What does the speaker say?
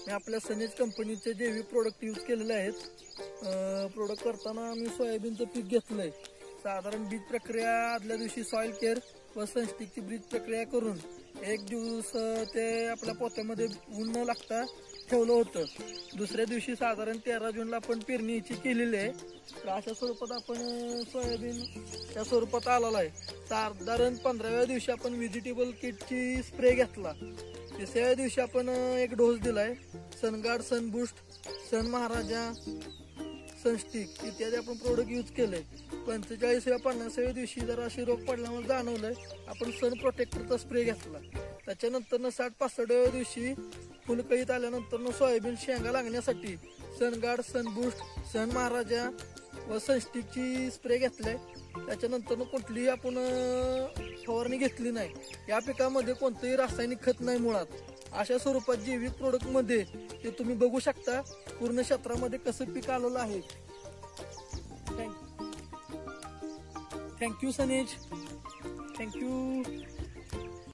मी आपल्या सनेज कंपनीचे जैविक प्रोडक्ट यूज केलेले आहेत। प्रोडक्ट करताना मी सोयाबीनचं पीक घेतलंय। साधारण बीज प्रक्रिया आदल्या दिवशी सॉइल केअर व सनस्टिकची बीज प्रक्रिया करून एक दिवस ते आपल्या पोत्यामध्ये ऊन न लागता ठेवलं होतं। दुसऱ्या दिवशी साधारण 13 जूनला आपण पेरणीची केलेली आहे। तर अशा स्वरूपात आपण सोयाबीन या स्वरूपात आलेला आहे। साधारण 15व्या दिवशी आपण व्हेजिटेबल किटची स्प्रे घेतला। 30व्या दिवशी आपण एक डोस दिलाय। सनगार्ड, सनबूस्ट, सन महाराजा, सनस्टिक इत्यादी आपण प्रोडक्ट यूज केले। 45व्या 50व्या दिवशी जरा अशी रोग पडल्यामुळे जाणवलंय, आपण सन प्रोटेक्टरचा स्प्रे घेतला। त्याच्यानंतर 60-65व्या दिवशी फुलकळीत आल्यानंतर सोयाबीन शेंगा लागण्यासाठी सनगार्ड, सनबूस्ट, सन महाराजा व सनस्टिकची स्प्रे घेतलाय। त्याच्यानंतर कुठलीही आपण फवारणी घेतली नाही। या पिकामध्ये कोणतंही रासायनिक खत नाही मुळात। अशा स्वरूपात जैविक प्रोडक्ट मध्ये ते तुम्ही बघू शकता पूर्ण क्षेत्रामध्ये कसं पीक आलेलं आहे। थँक्यू सनेज, थँक्यू।